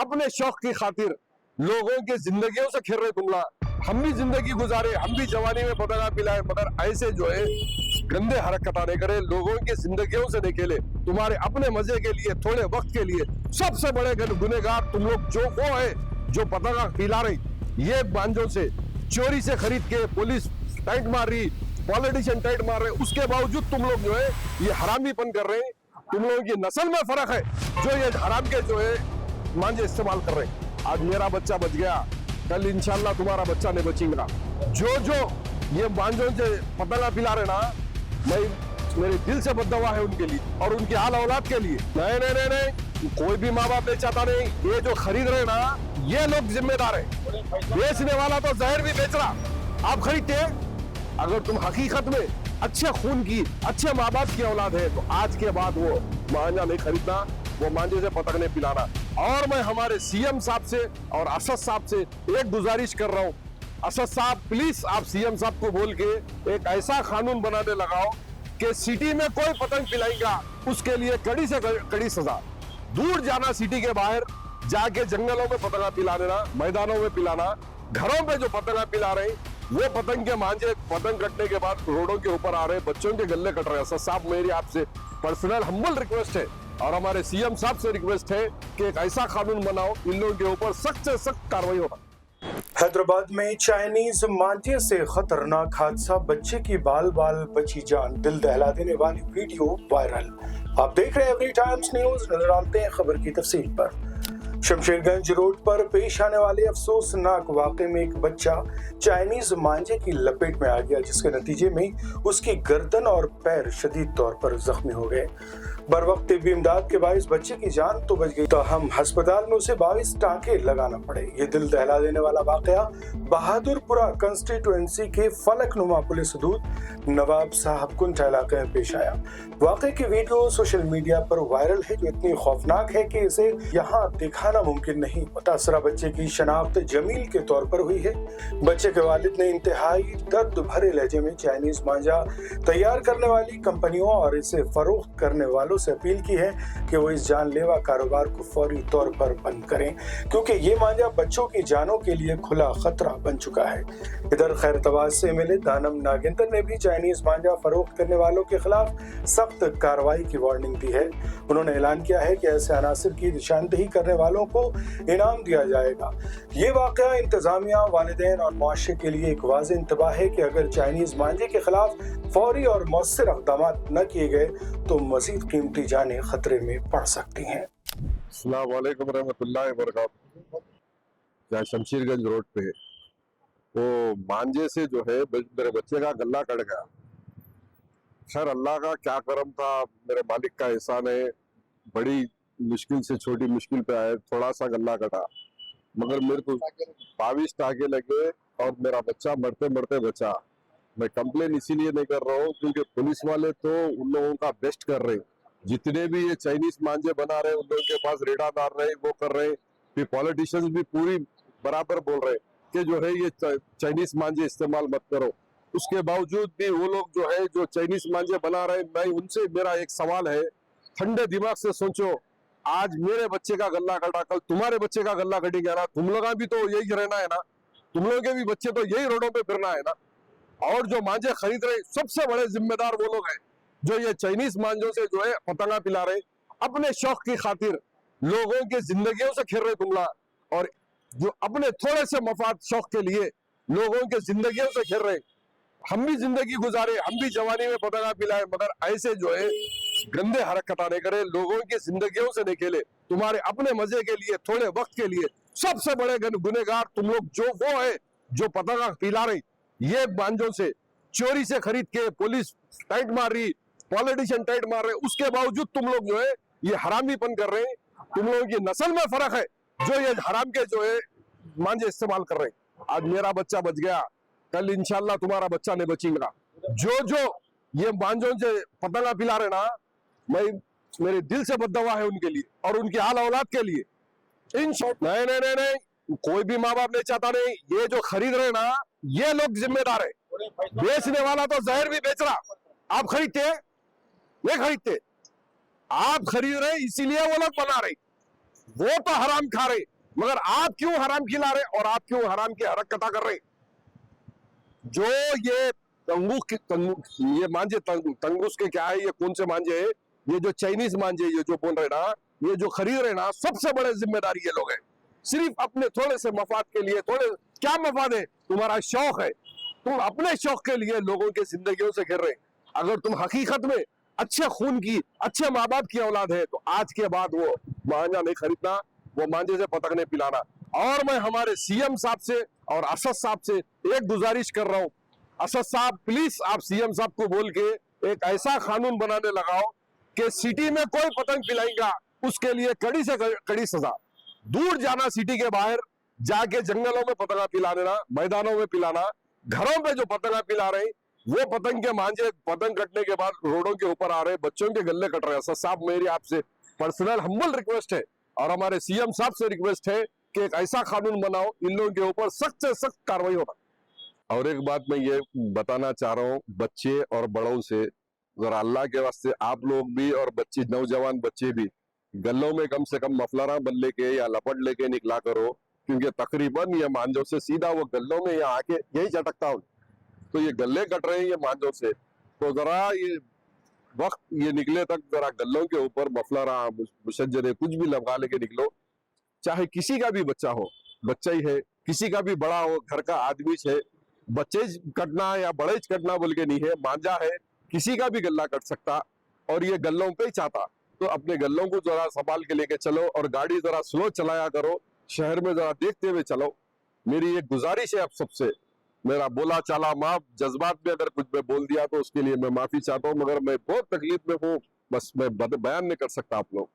अपने शौक की खातिर लोगों की जिंदगियों से खेल रहे तुम लोग। हम भी जिंदगी गुजारे, हम भी जवानी में पतंगा पिलाए, मगर ऐसे जो है गंदे हरकत नहीं करे, लोगों की जिंदगियों से नहीं खेले, तुम्हारे अपने मजे के लिए, थोड़े वक्त के लिए। सबसे बड़े गुनेगार तुम लोग जो वो है जो पतंगा पिला रहे, ये बांझों से चोरी से खरीद के पुलिस टाइट मार रही, पॉलिटिशियन टाइट मार रहे, उसके बावजूद तुम लोग जो है ये हरामीपन कर रहे हैं। तुम लोगों की नस्ल में फर्क है जो ये हराम के जो है मांझे इस्तेमाल कर रहे हैं। आज मेरा बच्चा बच गया, कल इंशाल्लाह तुम्हारा बच्चा नहीं बचेगा। जो ये मांझों से पतंगा पिला रहे ना, मेरे दिल से बद्दुआ है उनके लिए और उनकी आल औलाद के लिए। नहीं नहीं नहीं नहीं, कोई भी माँ बाप नहीं चाहता। नहीं, ये जो खरीद रहे ना, ये लोग जिम्मेदार है। बेचने वाला तो जहर भी बेच रहा, आप खरीदते हैं। अगर तुम हकीकत में अच्छे खून की, अच्छे माँ बाप की औलाद है, तो आज के बाद वो मांझा नहीं खरीदना, वो मांझे से पतंग नहीं पिलाना। और मैं हमारे सीएम साहब से और असद साहब से एक गुजारिश कर रहा हूँ, असद साहब प्लीज आप सीएम साहब को बोल के एक ऐसा कानून बनाने लगाओ कि सिटी में कोई पतंग पिलाएगा उसके लिए कड़ी से कड़ी सजा। दूर जाना, सिटी के बाहर जाके जंगलों में पतंगा पिला देना, मैदानों में पिलाना। घरों पे जो पतंगा पिला रहे वो पतंग के मांझे पतंग कटने के बाद रोडों के ऊपर आ रहे, बच्चों के गले कट रहे हैं। असद साहब, मेरी आपसे पर्सनल हम्बल रिक्वेस्ट है और हमारे सीएम साहब से रिक्वेस्ट है कि एक ऐसा कानून बनाओ, इन लोगों के ऊपर सख्त से सख्त कार्रवाई होगा। हैदराबाद में चाइनीज मांझे से खतरनाक हादसा, बच्चे की बाल बाल बची जान, दिल दहला देने वाली वीडियो वायरल। आप देख रहे हैं एवरी टाइम्स न्यूज। नजर डालते हैं खबर की तफसील पर। शमशेरगंज रोड पर पेश आने वाले अफसोसनाक वाकये में एक बच्चा चाइनीज मांझे की लपेट में आ गया, जिसके नतीजे में उसकी गर्दन और पैर शदीद तौर पर जख्मी हो गए। बर वक्त तिब्बी इमदाद के बाइस बच्चे की जान तो बच गई, तो हम अस्पताल में उसे 22 टांके लगाना पड़े। ये दिल दहला देने वाला वाकया बहादुरपुरा कंस्टिट्यूएंसी के फलकनुमा पुलिस हदूद नवाब साहबकुंठ इलाके में पेश आया। वाकये की वीडियो सोशल मीडिया पर वायरल है, जो इतनी खौफनाक है कि इसे यहाँ दिखाना मुमकिन नहीं। मुतासरा बच्चे की शनाख्त जमील के तौर पर हुई है। बच्चे के वालिद ने इंतहाई दर्द भरे लहजे में चाइनीज मांझा तैयार करने वाली कंपनियों और इसे फरोख्त करने वालों से अपील की है कि वो इस जानलेवा कारोबार को फौरी तौर पर बंद करें, क्योंकि ये मांझा बच्चों की जानों के लिए खुला खतरा बन चुका है। इधर खैरतवाज से मिले दानम नागेंद्र ने भी चाइनीज मांझा फरोख्त करने वालों के खिलाफ सख्त कार्रवाई की वार्निंग दी है। उन्होंने ऐलान किया है कि ऐसे अनासिर की निशानदेही करने वालों को इनाम दिया जाएगा। ये वाकया इंतजामिया, वालिदैन और मुआशरे के लिए एक वाज़ेह इंतबाह है कि अगर चाइनीज मांझे के खिलाफ फौरी और मौसर इक़दाम न किए गए तो मजीद कीमती जानें खतरे में पड़ सकती हैं। अस्सलाम वालेकुम रहमतुल्लाहि व बरकातहू। जहाँ शमशेरगंज रोड पे वो मांझे से जो है मेरे बच्चे का गला कट गया। खैर अल्लाह का क्या करम था, मेरे मालिक का एहसान है। बड़ी मुश्किल से छोटी मुश्किल पे आए, थोड़ा सा गला कटा, मगर मेरे को 22 टाके लगे और मेरा बच्चा मरते मरते बचा। मैं कंप्लेन इसीलिए नहीं कर रहा हूँ क्योंकि पुलिस वाले तो उन लोगों का बेस्ट कर रहे हैं, जितने भी ये चाइनीज मांझे बना रहे हैं उन लोगों के पास रेडा डाल रहे हैं, वो कर रहे हैं। फिर पॉलिटिशियंस भी पूरी बराबर बोल रहे हैं कि जो है ये चाइनीज मांझे इस्तेमाल मत करो। उसके बावजूद भी वो लोग जो है जो चाइनीज मांझे बना रहे हैं, मैं उनसे मेरा एक सवाल है, ठंडे दिमाग से सोचो, आज मेरे बच्चे का गला कटा, कल तुम्हारे बच्चे का गला कटेगा ना, तुम लोग भी तो यही रहना है ना, तुम लोगों के भी बच्चे तो यही रोडों पे फिरना है ना। और जो मांझे खरीद रहे सबसे बड़े जिम्मेदार वो लोग हैं जो ये चाइनीज मांझों से जो है पतंगा पिला रहे, अपने शौक की खातिर लोगों की जिंदगियों से खेल रहे तुम लोग, और जो अपने थोड़े से मफाद शौक के लिए लोगों के जिंदगियों से खेल रहे। हम भी जिंदगी गुजारे, हम भी जवानी में पतंगा पिलाए, मगर ऐसे जो है गंदे हरकत नहीं करे, लोगों की जिंदगियों से नहीं खेले, तुम्हारे अपने मजे के लिए, थोड़े वक्त के लिए। सबसे बड़े गुनेगार तुम लोग जो वो है जो पतंगा पिला रहे, ये मांझों से चोरी से खरीद के पुलिस टाइट मार रही, पॉलिटिशियन टाइट मार रहे, उसके बावजूद तुम लोग जो है ये हरामीपन कर रहे हैं। तुम लोगों की नस्ल में फर्क है जो ये हराम के जो है मांझे इस्तेमाल कर रहे हैं। आज मेरा बच्चा बच गया, कल इंशाल्लाह तुम्हारा बच्चा नहीं बचेगा। जो ये मांझों से पतंगा पिला रहे ना, मेरे दिल से बद्दुआ है उनके लिए और उनकी आल औलाद के लिए। इन शॉर्ट नहीं नहीं नहीं नहीं, कोई भी माँ बाप नहीं चाहता। नहीं, ये जो खरीद रहे ना, ये लोग जिम्मेदार है। बेचने वाला तो जहर भी बेच रहा, आप खरीदते नहीं खरीदते, आप खरीद रहे इसीलिए वो लोग बना रहे। वो तो हराम खा रहे, मगर आप क्यों हराम खिला रहे और आप क्यों हराम की हरकत कर रहे? जो ये ये मांझे तंगूस के क्या है, ये कौन से मांझे है? ये जो चाइनीज मांझे, ये जो बोल रहे ना, ये जो खरीद रहे ना, सबसे बड़े जिम्मेदारी ये लोग हैं। सिर्फ अपने थोड़े से मफाद के लिए, थोड़े क्या मफाद है? तुम्हारा शौक है, तुम अपने शौक के लिए लोगों की जिंदगियों से खेल रहे। अगर तुम हकीकत में अच्छे खून की, अच्छे माँ बाप की औलाद है, तो आज के बाद वो मांझा नहीं खरीदना, वो मांझे से पतंग नहीं पिलाना। और मैं हमारे सीएम साहब से और असद साहब से एक गुजारिश कर रहा हूँ, असद साहब प्लीज आप सीएम साहब को बोल के एक ऐसा कानून बनाने लगाओ कि सिटी में कोई पतंग पिलाएगा उसके लिए कड़ी से कड़ी सजा। दूर जाना, सिटी के बाहर जाके जंगलों में पतंगा पिला देना, मैदानों में पिलाना। घरों पे जो पतंगा पिला रहे, वो पतंग के मांझे पतंग कटने के बाद रोडों के ऊपर आ रहे, बच्चों के गले कट रहे हैं। असद साहब, मेरी आपसे पर्सनल हम्बल रिक्वेस्ट है और हमारे सीएम साहब से रिक्वेस्ट है कि एक ऐसा कानून बनाओ, इन लोगों के ऊपर सख्त से सख्त कार्रवाई होना। और एक बात मैं ये बताना चाह रहा हूँ बच्चे और बड़ों से, जरा अल्लाह के वास्ते आप लोग भी और बच्चे, नौजवान बच्चे भी गलों में कम से कम मफलरा बन लेके या लपट लेके निकला करो, क्योंकि तकरीबन ये मांझों से सीधा वो गलों में यहाँ आके यही चटकता हूँ, तो ये गले कट रहे हैं ये मांझों से। तो जरा ये वक्त ये निकले तक जरा गलों के ऊपर मफलरा, मुशज्जरे कुछ भी लगा लेके निकलो। चाहे किसी का भी बच्चा हो, बच्चा ही है, किसी का भी बड़ा हो, घर का आदमी है, बच्चे कटना या बड़े कटना बोल के नहीं है, मांझा है, किसी का भी गल्ला कट सकता और ये गल्लों पे ही चाहता। तो अपने गल्लों को जरा संभाल के लेके चलो और गाड़ी जरा स्लो चलाया करो, शहर में जरा देखते हुए चलो। मेरी एक गुजारिश है आप सबसे, मेरा बोला चाला माफ, जज्बात में अगर कुछ मैं बोल दिया तो उसके लिए मैं माफी चाहता हूँ, मगर मैं बहुत तकलीफ में हूँ, बस मैं बयान नहीं कर सकता आप लोग।